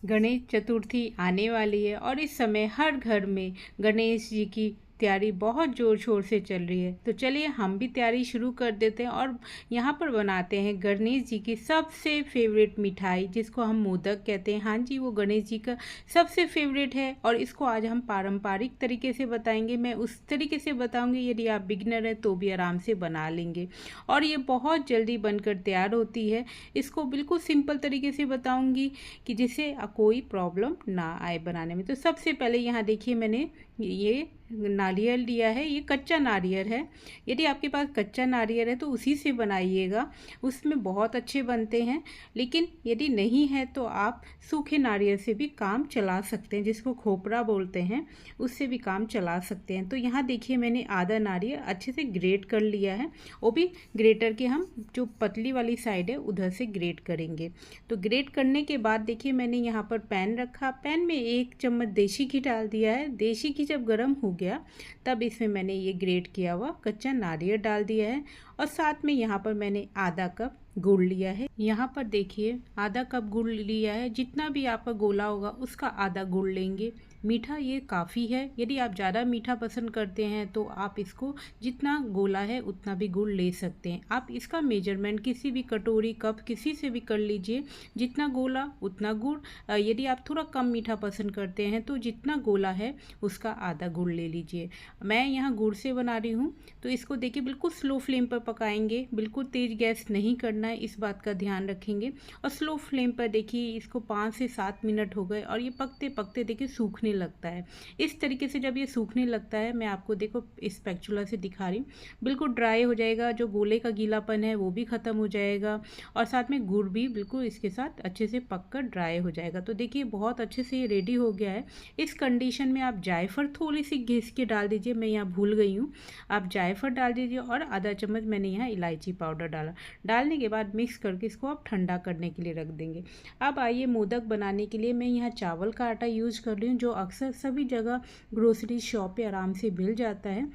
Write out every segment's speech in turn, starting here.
गणेश चतुर्थी आने वाली है और इस समय हर घर में गणेश जी की तैयारी बहुत ज़ोर शोर से चल रही है। तो चलिए हम भी तैयारी शुरू कर देते हैं और यहाँ पर बनाते हैं गणेश जी की सबसे फेवरेट मिठाई, जिसको हम मोदक कहते हैं। हाँ जी, वो गणेश जी का सबसे फेवरेट है और इसको आज हम पारंपरिक तरीके से बताएंगे। मैं उस तरीके से बताऊंगी, यदि आप बिगनर हैं तो भी आराम से बना लेंगे और ये बहुत जल्दी बनकर तैयार होती है। इसको बिल्कुल सिंपल तरीके से बताऊंगी कि जिससे कोई प्रॉब्लम ना आए बनाने में। तो सबसे पहले यहाँ देखिए, मैंने ये नारियल लिया है, ये कच्चा नारियल है। यदि आपके पास कच्चा नारियल है तो उसी से बनाइएगा, उसमें बहुत अच्छे बनते हैं। लेकिन यदि नहीं है तो आप सूखे नारियल से भी काम चला सकते हैं, जिसको खोपरा बोलते हैं, उससे भी काम चला सकते हैं। तो यहाँ देखिए, मैंने आधा नारियल अच्छे से ग्रेट कर लिया है। वो भी ग्रेटर के हम जो पतली वाली साइड है उधर से ग्रेट करेंगे। तो ग्रेट करने के बाद देखिए, मैंने यहाँ पर पैन रखा, पैन में 1 चम्मच देसी घी डाल दिया है। देसी घी जब गर्म हो गया तब इसमें मैंने ये ग्रेट किया हुआ कच्चा नारियल डाल दिया है और साथ में यहाँ पर मैंने आधा कप गुड़ लिया है। यहाँ पर देखिए, आधा कप गुड़ लिया है। जितना भी आपका गोला होगा उसका आधा गुड़ लेंगे। मीठा ये काफ़ी है, यदि आप ज़्यादा मीठा पसंद करते हैं तो आप इसको जितना गोला है उतना भी गुड़ ले सकते हैं। आप इसका मेजरमेंट किसी भी कटोरी, कप, किसी से भी कर लीजिए, जितना गोला उतना गुड़। यदि आप थोड़ा कम मीठा पसंद करते हैं तो जितना गोला है उसका आधा गुड़ ले लीजिए। मैं यहाँ गुड़ से बना रही हूँ, तो इसको देखिए बिल्कुल स्लो फ्लेम पर पकाएंगे, बिल्कुल तेज़ गैस नहीं करना है, इस बात का ध्यान रखेंगे। और स्लो फ्लेम पर देखिए, इसको 5 से 7 मिनट हो गए और ये पकते पकते देखिए सूखने लगता है। इस तरीके से जब ये सूखने लगता है, मैं आपको देखो स्पैचुला से दिखा रही हूँ, बिल्कुल ड्राई हो जाएगा, जो गोले का गीलापन है वो भी ख़त्म हो जाएगा और साथ में गुड़ भी बिल्कुल इसके साथ अच्छे से पककर ड्राई हो जाएगा। तो देखिए बहुत अच्छे से ये रेडी हो गया है। इस कंडीशन में आप जायफल थोड़ी सी घिस के डाल दीजिए, मैं यहाँ भूल गई हूँ, आप जायफल डाल दीजिए और आधा चम्मच मैंने यहाँ इलायची पाउडर डाला। डालने के बाद मिक्स करके इसको आप ठंडा करने के लिए रख देंगे। अब आइए मोदक बनाने के लिए मैं यहाँ चावल का आटा यूज़ कर रही हूँ, जो अक्सर सभी जगह ग्रोसरी शॉप पे आराम से मिल जाता है।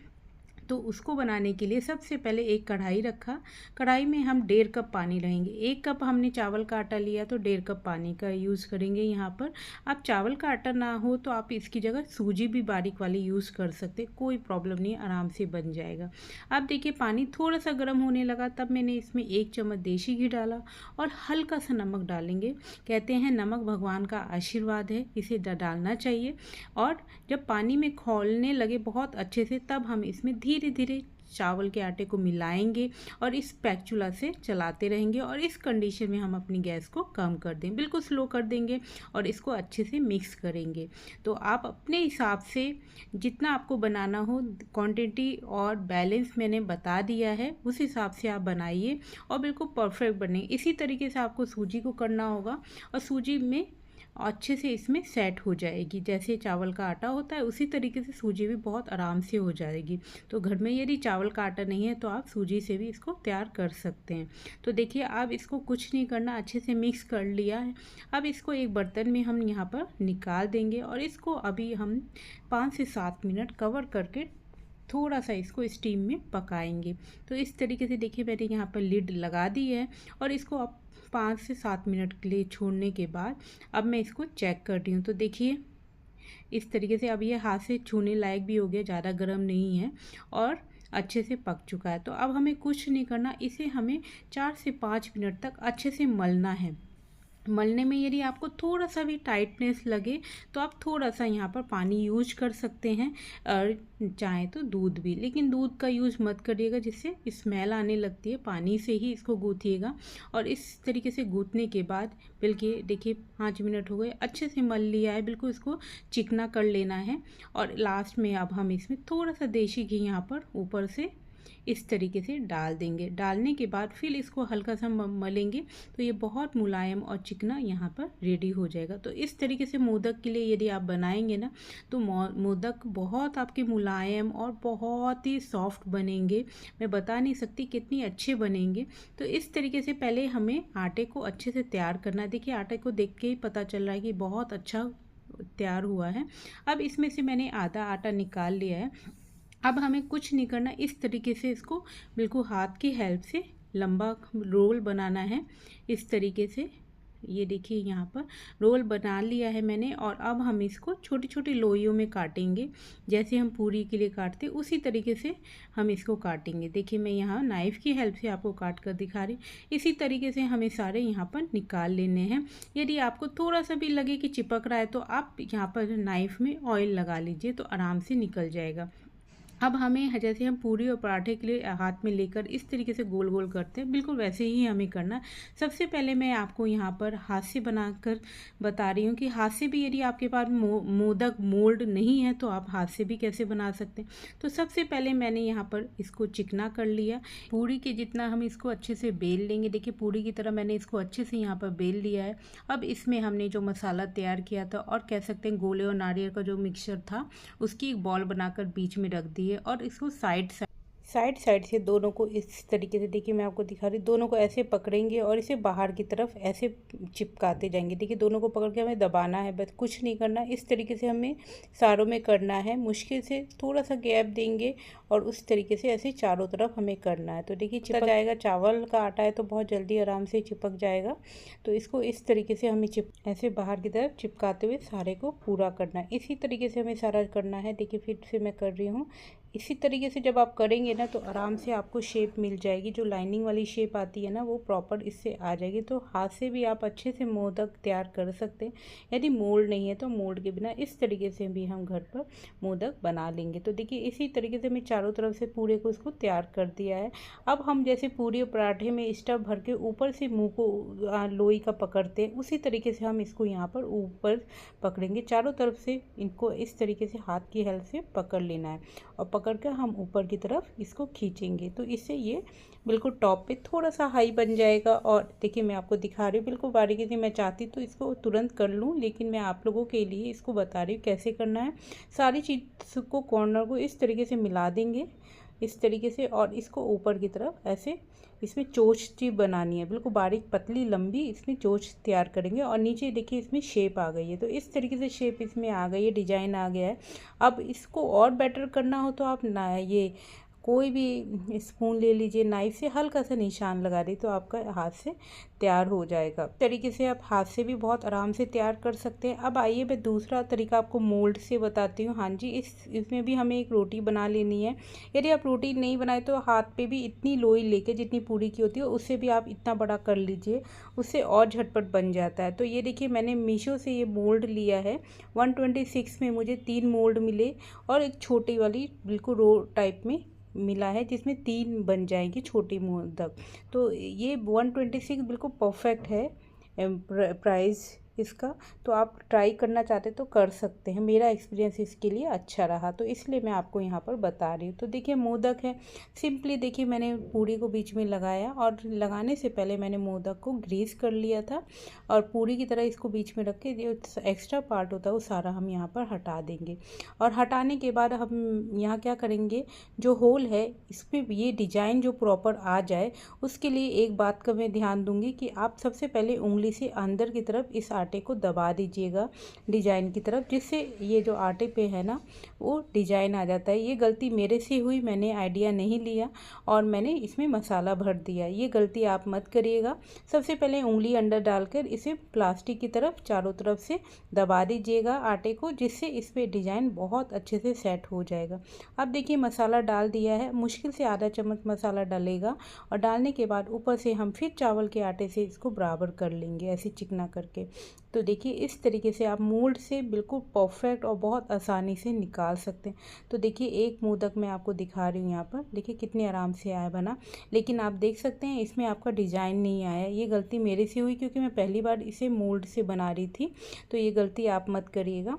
तो उसको बनाने के लिए सबसे पहले एक कढ़ाई रखा, कढ़ाई में हम 1.5 कप पानी रहेंगे। 1 कप हमने चावल का आटा लिया तो 1.5 कप पानी का यूज़ करेंगे यहाँ पर। आप चावल का आटा ना हो तो आप इसकी जगह सूजी भी बारीक वाली यूज़ कर सकते, कोई प्रॉब्लम नहीं, आराम से बन जाएगा। अब देखिए पानी थोड़ा सा गर्म होने लगा, तब मैंने इसमें 1 चम्मच देसी घी डाला और हल्का सा नमक डालेंगे। कहते हैं नमक भगवान का आशीर्वाद है, इसे डालना चाहिए। और जब पानी में खौलने लगे बहुत अच्छे से, तब हम इसमें धीरे धीरे चावल के आटे को मिलाएंगे और इस स्पैचुला से चलाते रहेंगे और इस कंडीशन में हम अपनी गैस को कम कर दें, बिल्कुल स्लो कर देंगे और इसको अच्छे से मिक्स करेंगे। तो आप अपने हिसाब से जितना आपको बनाना हो, क्वांटिटी और बैलेंस मैंने बता दिया है, उस हिसाब से आप बनाइए और बिल्कुल परफेक्ट बने। इसी तरीके से आपको सूजी को करना होगा और सूजी में अच्छे से इसमें सेट हो जाएगी। जैसे चावल का आटा होता है उसी तरीके से सूजी भी बहुत आराम से हो जाएगी। तो घर में यदि चावल का आटा नहीं है तो आप सूजी से भी इसको तैयार कर सकते हैं। तो देखिए अब इसको कुछ नहीं करना, अच्छे से मिक्स कर लिया है। अब इसको एक बर्तन में हम यहाँ पर निकाल देंगे और इसको अभी हम 5 से 7 मिनट कवर करके थोड़ा सा इसको स्टीम में पकाएंगे। तो इस तरीके से देखिए मैंने यहाँ पर लिड लगा दी है और इसको अब 5 से 7 मिनट के लिए छोड़ने के बाद अब मैं इसको चेक कर रही हूँ। तो देखिए इस तरीके से अब ये हाथ से छूने लायक भी हो गया, ज़्यादा गर्म नहीं है और अच्छे से पक चुका है। तो अब हमें कुछ नहीं करना, इसे हमें 4 से 5 मिनट तक अच्छे से मलना है। मलने में यदि आपको थोड़ा सा भी टाइटनेस लगे तो आप थोड़ा सा यहाँ पर पानी यूज कर सकते हैं और चाहे तो दूध भी, लेकिन दूध का यूज मत करिएगा, जिससे स्मेल आने लगती है। पानी से ही इसको गूँथिएगा और इस तरीके से गूँथने के बाद बिल्कुल देखिए 5 मिनट हो गए, अच्छे से मल लिया है, बिल्कुल इसको चिकना कर लेना है। और लास्ट में अब हम इसमें थोड़ा सा देसी घी यहाँ पर ऊपर से इस तरीके से डाल देंगे। डालने के बाद फिर इसको हल्का सा मलेंगे तो ये बहुत मुलायम और चिकना यहाँ पर रेडी हो जाएगा। तो इस तरीके से मोदक के लिए यदि आप बनाएंगे ना तो मोदक बहुत आपके मुलायम और बहुत ही सॉफ्ट बनेंगे। मैं बता नहीं सकती कितनी अच्छे बनेंगे। तो इस तरीके से पहले हमें आटे को अच्छे से तैयार करना है। देखिए आटे को देख के ही पता चल रहा है कि बहुत अच्छा तैयार हुआ है। अब इसमें से मैंने आधा आटा निकाल लिया है। अब हमें कुछ नहीं करना, इस तरीके से इसको बिल्कुल हाथ की हेल्प से लंबा रोल बनाना है। इस तरीके से ये देखिए यहाँ पर रोल बना लिया है मैंने, और अब हम इसको छोटी छोटी लोइयों में काटेंगे। जैसे हम पूरी के लिए काटते उसी तरीके से हम इसको काटेंगे। देखिए मैं यहाँ नाइफ़ की हेल्प से आपको काट कर दिखा रही। इसी तरीके से हमें सारे यहाँ पर निकाल लेने हैं। यदि आपको थोड़ा सा भी लगे कि चिपक रहा है तो आप यहाँ पर नाइफ़ में ऑयल लगा लीजिए, तो आराम से निकल जाएगा। अब हमें जैसे हम पूरी और पराठे के लिए हाथ में लेकर इस तरीके से गोल गोल करते हैं, बिल्कुल वैसे ही हमें करना है। सबसे पहले मैं आपको यहाँ पर हाथ से बनाकर बता रही हूँ कि हाथ से भी यदि आपके पास मोदक मोल्ड नहीं है तो आप हाथ से भी कैसे बना सकते हैं। तो सबसे पहले मैंने यहाँ पर इसको चिकना कर लिया। पूरी के जितना हम इसको अच्छे से बेल लेंगे। देखिए पूरी की तरह मैंने इसको अच्छे से यहाँ पर बेल लिया है। अब इसमें हमने जो मसाला तैयार किया था, और कह सकते हैं गोले और नारियल का जो मिक्सचर था, उसकी एक बॉल बनाकर बीच में रख दी और इसको साइड से दोनों को इस तरीके से, देखिए मैं आपको दिखा रही हूँ, दोनों को ऐसे पकड़ेंगे और इसे बाहर की तरफ ऐसे चिपकाते जाएंगे। देखिए दोनों को पकड़ के हमें दबाना है, बस कुछ नहीं करना। इस तरीके से हमें सारों में करना है। मुश्किल से थोड़ा सा गैप देंगे और उस तरीके से ऐसे चारों तरफ हमें करना है। तो देखिए चिपक जाएगा। चावल का आटा है तो बहुत जल्दी आराम से चिपक जाएगा। तो इसको इस तरीके से हमें ऐसे बाहर की तरफ चिपकाते हुए सारे को पूरा करना है। इसी तरीके से हमें सारा करना है। देखिए फिर से मैं कर रही हूँ। इसी तरीके से जब आप करेंगे ना तो आराम से आपको शेप मिल जाएगी। जो लाइनिंग वाली शेप आती है ना वो प्रॉपर इससे आ जाएगी। तो हाथ से भी आप अच्छे से मोदक तैयार कर सकते हैं। यदि मोल्ड नहीं है तो मोल्ड के बिना इस तरीके से भी हम घर पर मोदक बना लेंगे। तो देखिए इसी तरीके से मैं चारों तरफ से पूरे को इसको तैयार कर दिया है। अब हम जैसे पूरी और पराठे में स्टफ भर के ऊपर से मुँह को लोई का पकड़ते हैं, उसी तरीके से हम इसको यहाँ पर ऊपर पकड़ेंगे। चारों तरफ से इनको इस तरीके से हाथ की हेल्प से पकड़ लेना है और पकड़ कर हम ऊपर की तरफ इसको खींचेंगे। तो इससे ये बिल्कुल टॉप पे थोड़ा सा हाई बन जाएगा। और देखिए मैं आपको दिखा रही हूँ बिल्कुल बारीकी से। मैं चाहती तो इसको तुरंत कर लूँ, लेकिन मैं आप लोगों के लिए इसको बता रही हूँ कैसे करना है। सारी चीज़ को कॉर्नर को इस तरीके से मिला देंगे इस तरीके से, और इसको ऊपर की तरफ ऐसे इसमें चोंच सी बनानी है, बिल्कुल बारीक पतली लंबी इसमें चोंच तैयार करेंगे। और नीचे देखिए इसमें शेप आ गई है। तो इस तरीके से शेप इसमें आ गई है, डिजाइन आ गया है। अब इसको और बेटर करना हो तो आप ना ये कोई भी स्पून ले लीजिए, नाइफ से हल्का सा निशान लगा दी तो आपका हाथ से तैयार हो जाएगा। तरीके से आप हाथ से भी बहुत आराम से तैयार कर सकते हैं। अब आइए मैं दूसरा तरीका आपको मोल्ड से बताती हूँ। हाँ जी, इसमें भी हमें एक रोटी बना लेनी है। यदि आप रोटी नहीं बनाए तो हाथ पे भी इतनी लोई लेके जितनी पूरी की होती है उससे भी आप इतना बड़ा कर लीजिए, उससे और झटपट बन जाता है। तो ये देखिए मैंने मीशो से ये मोल्ड लिया है। 126 में मुझे 3 मोल्ड मिले और एक छोटी वाली बिल्कुल रो टाइप में मिला है जिसमें 3 बन जाएंगी छोटी मोदक। तो ये 126 बिल्कुल परफेक्ट है प्राइस इसका। तो आप ट्राई करना चाहते तो कर सकते हैं। मेरा एक्सपीरियंस इसके लिए अच्छा रहा तो इसलिए मैं आपको यहाँ पर बता रही हूँ। तो देखिए मोदक है, सिंपली देखिए मैंने पूरी को बीच में लगाया और लगाने से पहले मैंने मोदक को ग्रीस कर लिया था और पूरी की तरह इसको बीच में रख के जो एक्स्ट्रा पार्ट होता है वो सारा हम यहाँ पर हटा देंगे। और हटाने के बाद हम यहाँ क्या करेंगे, जो होल है इसमें ये डिजाइन जो प्रॉपर आ जाए उसके लिए एक बात का मैं ध्यान दूंगी कि आप सबसे पहले उंगली से अंदर की तरफ इस आटे को दबा दीजिएगा डिजाइन की तरफ, जिससे ये जो आटे पे है ना वो डिजाइन आ जाता है। ये गलती मेरे से हुई, मैंने आइडिया नहीं लिया और मैंने इसमें मसाला भर दिया। ये गलती आप मत करिएगा। सबसे पहले उंगली अंदर डालकर इसे प्लास्टिक की तरफ चारों तरफ से दबा दीजिएगा आटे को, जिससे इस पर डिजाइन बहुत अच्छे से सेट हो जाएगा। अब देखिए मसाला डाल दिया है, मुश्किल से आधा चम्मच मसाला डालेगा और डालने के बाद ऊपर से हम फिर चावल के आटे से इसको बराबर कर लेंगे ऐसे चिकना करके। तो देखिए इस तरीके से आप मोल्ड से बिल्कुल परफेक्ट और बहुत आसानी से निकाल सकते हैं। तो देखिए एक मोदक मैं आपको दिखा रही हूँ यहाँ पर, देखिए कितनी आराम से आया बना। लेकिन आप देख सकते हैं इसमें आपका डिज़ाइन नहीं आया। ये गलती मेरे से हुई क्योंकि मैं पहली बार इसे मोल्ड से बना रही थी। तो ये गलती आप मत करिएगा।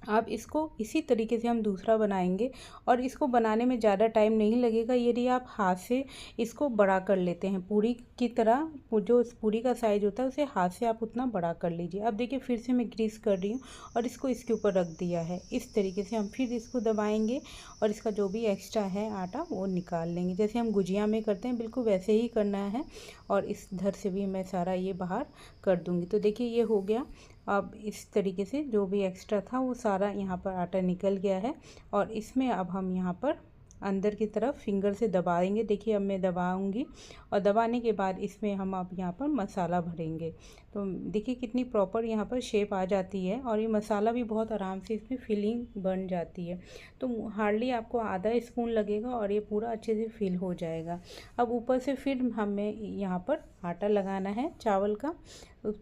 आप इसको इसी तरीके से हम दूसरा बनाएंगे और इसको बनाने में ज़्यादा टाइम नहीं लगेगा यदि आप हाथ से इसको बड़ा कर लेते हैं। पूरी की तरह जो पूरी का साइज़ होता है उसे हाथ से आप उतना बड़ा कर लीजिए। अब देखिए फिर से मैं ग्रीस कर रही हूँ और इसको इसके ऊपर रख दिया है। इस तरीके से हम फिर इसको दबाएंगे और इसका जो भी एक्स्ट्रा है आटा वो निकाल लेंगे। जैसे हम गुजिया में करते हैं बिल्कुल वैसे ही करना है। और इस धर से भी मैं सारा ये बाहर कर दूँगी। तो देखिए ये हो गया। अब इस तरीके से जो भी एक्स्ट्रा था वो सारा यहाँ पर आटा निकल गया है और इसमें अब हम यहाँ पर अंदर की तरफ फिंगर से दबाएंगे। देखिए अब मैं दबाऊंगी और दबाने के बाद इसमें हम अब यहाँ पर मसाला भरेंगे। तो देखिए कितनी प्रॉपर यहाँ पर शेप आ जाती है और ये मसाला भी बहुत आराम से इसमें फिलिंग बन जाती है। तो हार्डली आपको आधा स्पून लगेगा और ये पूरा अच्छे से फिल हो जाएगा। अब ऊपर से फिर हमें यहाँ पर आटा लगाना है चावल का।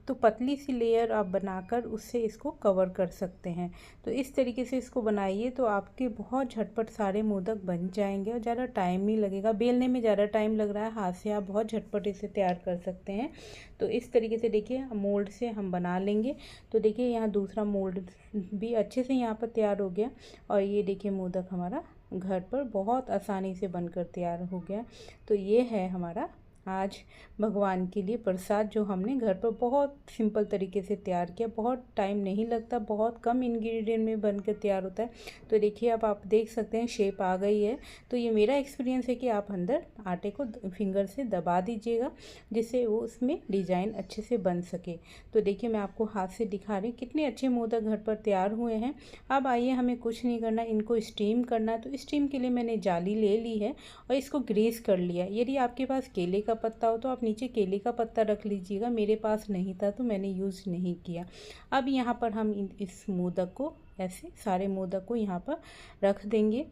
तो पतली सी लेयर आप बनाकर उससे इसको कवर कर सकते हैं। तो इस तरीके से इसको बनाइए तो आपके बहुत झटपट सारे मोदक बन जाएंगे और ज़्यादा टाइम नहीं लगेगा। बेलने में ज़्यादा टाइम लग रहा है, हाथ से आप बहुत झटपट इसे तैयार कर सकते हैं। तो इस तरीके से देखिए मोल्ड से हम बना लेंगे। तो देखिए यहाँ दूसरा मोल्ड भी अच्छे से यहाँ पर तैयार हो गया और ये देखिए मोदक हमारा घर पर बहुत आसानी से बनकर तैयार हो गया। तो ये है हमारा आज भगवान के लिए प्रसाद जो हमने घर पर बहुत सिंपल तरीके से तैयार किया। बहुत टाइम नहीं लगता, बहुत कम इंग्रेडिएंट में बनकर तैयार होता है। तो देखिए अब आप देख सकते हैं शेप आ गई है। तो ये मेरा एक्सपीरियंस है कि आप अंदर आटे को फिंगर से दबा दीजिएगा जिससे वो उसमें डिज़ाइन अच्छे से बन सके। तो देखिए मैं आपको हाथ से दिखा रही हूँ कितने अच्छे मोदक घर पर तैयार हुए हैं। अब आइए हमें कुछ नहीं करना, इनको स्टीम करना है। तो स्टीम के लिए मैंने जाली ले ली है और इसको ग्रीस कर लिया। यदि आपके पास केले का पत्ता हो तो आप नीचे केले का पत्ता रख लीजिएगा। मेरे पास नहीं था तो मैंने यूज़ नहीं किया। अब यहाँ पर हम इस मोदक को ऐसे सारे मोदक को यहाँ पर रख देंगे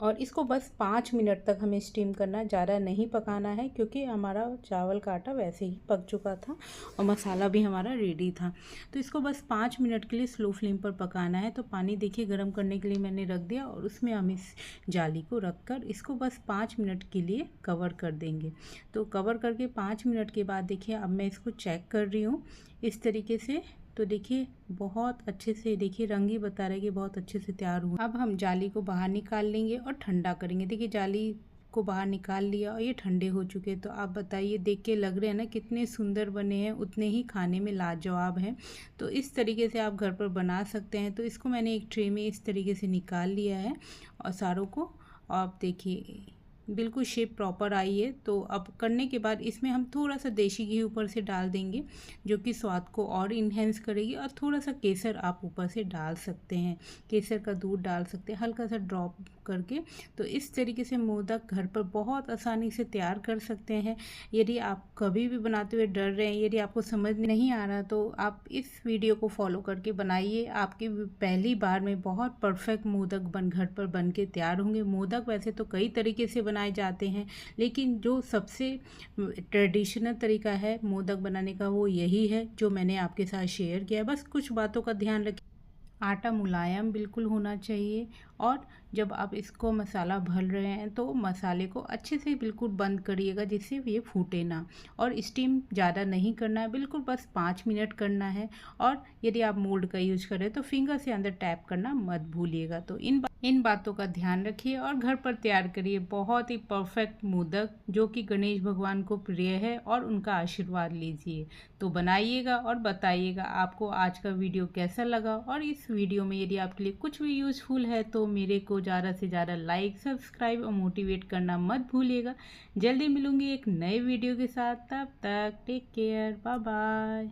और इसको बस 5 मिनट तक हमें स्टीम करना, ज़्यादा नहीं पकाना है क्योंकि हमारा चावल का आटा वैसे ही पक चुका था और मसाला भी हमारा रेडी था। तो इसको बस 5 मिनट के लिए स्लो फ्लेम पर पकाना है। तो पानी देखिए गर्म करने के लिए मैंने रख दिया और उसमें हम इस जाली को रख कर इसको बस 5 मिनट के लिए कवर कर देंगे। तो कवर करके 5 मिनट के बाद देखिए अब मैं इसको चेक कर रही हूँ इस तरीके से। तो देखिए बहुत अच्छे से, देखिए रंग ही बता रहे कि बहुत अच्छे से तैयार हुआ। अब हम जाली को बाहर निकाल लेंगे और ठंडा करेंगे। देखिए जाली को बाहर निकाल लिया और ये ठंडे हो चुके। तो आप बताइए, देख के लग रहे हैं ना कितने सुंदर बने हैं, उतने ही खाने में लाजवाब हैं। तो इस तरीके से आप घर पर बना सकते हैं। तो इसको मैंने एक ट्रे में इस तरीके से निकाल लिया है और सारों को आप देखिए बिल्कुल शेप प्रॉपर आई है। तो अब करने के बाद इसमें हम थोड़ा सा देसी घी ऊपर से डाल देंगे जो कि स्वाद को और इन्हेंस करेगी और थोड़ा सा केसर आप ऊपर से डाल सकते हैं, केसर का दूध डाल सकते हैं हल्का सा ड्रॉप करके। तो इस तरीके से मोदक घर पर बहुत आसानी से तैयार कर सकते हैं। यदि आप कभी भी बनाते हुए डर रहे हैं, यदि आपको समझ नहीं आ रहा तो आप इस वीडियो को फॉलो करके बनाइए। आपकी पहली बार में बहुत परफेक्ट मोदक घर पर बन के तैयार होंगे। मोदक वैसे तो कई तरीके से बनाए जाते हैं लेकिन जो सबसे ट्रेडिशनल तरीका है मोदक बनाने का वो यही है जो मैंने आपके साथ शेयर किया। बस कुछ बातों का ध्यान रखिए, आटा मुलायम बिल्कुल होना चाहिए और जब आप इसको मसाला भर रहे हैं तो मसाले को अच्छे से बिल्कुल बंद करिएगा जिससे ये फूटे ना। और स्टीम ज़्यादा नहीं करना है, बिल्कुल बस 5 मिनट करना है। और यदि आप मोल्ड का यूज करें तो फिंगर से अंदर टैप करना मत भूलिएगा। तो इन बातों का ध्यान रखिए और घर पर तैयार करिए बहुत ही परफेक्ट मोदक जो कि गणेश भगवान को प्रिय है और उनका आशीर्वाद लीजिए। तो बनाइएगा और बताइएगा आपको आज का वीडियो कैसा लगा। और इस वीडियो में यदि आपके लिए कुछ भी यूज़फुल है तो मेरे को ज़्यादा से ज़्यादा लाइक, सब्सक्राइब और मोटिवेट करना मत भूलिएगा। जल्दी मिलूंगी एक नए वीडियो के साथ, तब तक टेक केयर, बाय बाय।